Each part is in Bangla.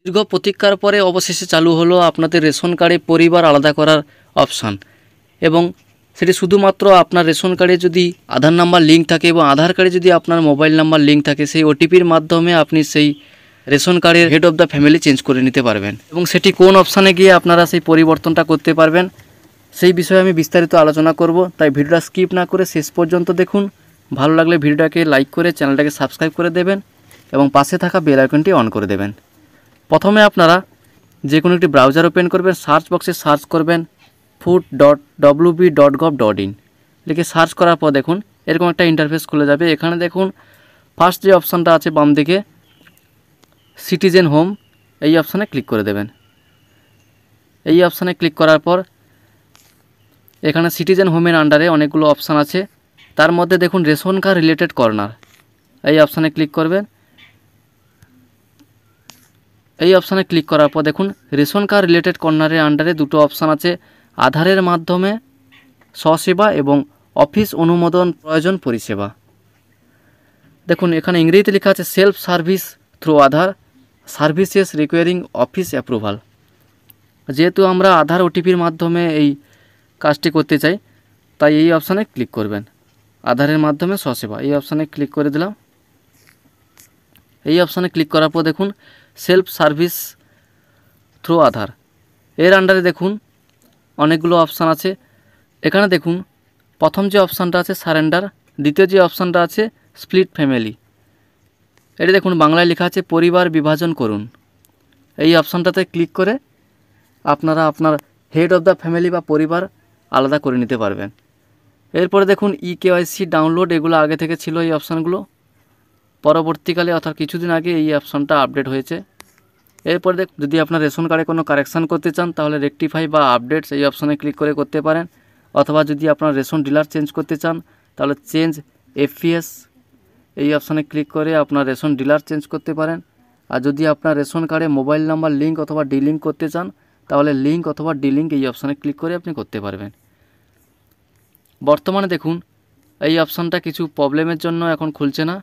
দীর্ঘ প্রতীক্ষার পরে অবশেষে চালু হলো আপনাদের রেশন কার্ডে পরিবার আলাদা করার অপশান। এবং সেটি শুধুমাত্র আপনার রেশন কার্ডে যদি আধার নাম্বার লিঙ্ক থাকে এবং আধার কার্ডে যদি আপনার মোবাইল নাম্বার লিঙ্ক থাকে, সেই ওটিপির মাধ্যমে আপনি সেই রেশন কার্ডের head of the family change করে নিতে পারবেন। এবং সেটি কোন অপশানে গিয়ে আপনারা সেই পরিবর্তনটা করতে পারবেন সেই বিষয়ে আমি বিস্তারিত আলোচনা করব। তাই ভিডিওটা স্কিপ না করে শেষ পর্যন্ত দেখুন। ভালো লাগলে ভিডিওটাকে লাইক করে চ্যানেলটাকে সাবস্ক্রাইব করে দেবেন এবং পাশে থাকা বেল আইকনটি অন করে দেবেন। প্রথমে আপনারা যে কোনো একটি ব্রাউজার ওপেন করবেন, সার্চ বক্সে সার্চ করবেন food.wb.gov.in লিখে সার্চ করার পর দেখুন এরকম একটা ইন্টারফেস খুলে যাবে। এখানে দেখুন ফার্স্ট যে অপশানটা আছে বাম দিকে সিটিজেন হোম, এই অপশানে ক্লিক করে দেবেন। এই অপশানে ক্লিক করার পর এখানে সিটিজেন হোমের আন্ডারে অনেকগুলো অপশান আছে। তার মধ্যে দেখুন রেশন কার্ড রিলেটেড কর্নার, এই অপশানে ক্লিক করবেন। এই অপশানে ক্লিক করার পর দেখুন রেশন কার্ড রিলেটেড কর্নারের আন্ডারে দুটো অপশান আছে, আধারের মাধ্যমে স্বসেবা এবং অফিস অনুমোদন প্রয়োজন পরিষেবা। দেখুন এখানে ইংরেজিতে লেখা আছে সেলফ সার্ভিস থ্রু আধার সার্ভিসেস রিকোয়ারিং অফিস অ্যাপ্রুভাল। যেহেতু আমরা আধার ওটিপির মাধ্যমে এই কাজটি করতে চাই, তাই এই অপশানে ক্লিক করবেন। আধারের মাধ্যমে স্বসেবা, এই অপশানে ক্লিক করে দিলাম। এই অপশানে ক্লিক করার পর দেখুন সেলফ সার্ভিস থ্রু আধার, এর আন্ডারে দেখুন অনেকগুলো অপশান আছে। এখানে দেখুন প্রথম যে অপশানটা আছে সারেন্ডার, দ্বিতীয় যে অপশানটা আছে স্প্লিট ফ্যামিলি, এটা দেখুন বাংলায় লেখা আছে পরিবার বিভাজন করুন। এই অপশানটাতে ক্লিক করে আপনারা আপনার হেড অফ দ্য ফ্যামিলি বা পরিবার আলাদা করে নিতে পারবেন। এরপরে দেখুন ইকেওয়াইসি ডাউনলোড, এগুলো আগে থেকে ছিল এই অপশানগুলো, পরবর্তীকালে অর্থাৎ কিছুদিন আগে এই অপশানটা আপডেট হয়েছে। এরপর যদি আপনার রেশন কার্ডে কোনো কারেকশান করতে চান তাহলে রেকটিফাই বা আপডেটস এই অপশানে ক্লিক করে করতে পারেন। অথবা যদি আপনার রেশন ডিলার চেঞ্জ করতে চান তাহলে চেঞ্জ এফপিএস এই অপশানে ক্লিক করে আপনার রেশন ডিলার চেঞ্জ করতে পারেন। আর যদি আপনার রেশন কার্ডে মোবাইল নাম্বার লিঙ্ক অথবা ডিলিঙ্ক করতে চান তাহলে লিঙ্ক অথবা ডিলিঙ্ক এই অপশানে ক্লিক করে আপনি করতে পারবেন। বর্তমানে দেখুন এই অপশানটা কিছু প্রবলেমের জন্য এখন খুলছে না,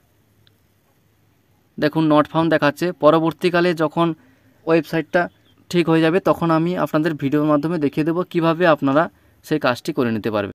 দেখুন নট ফাউন্ড দেখাচ্ছে। পরবর্তীকালে যখন ওয়েবসাইটটা ঠিক হয়ে যাবে তখন আমি আপনাদের ভিডিওর মাধ্যমে দেখিয়ে দেবো কীভাবে আপনারা সেই কাজটি করে নিতে পারবেন।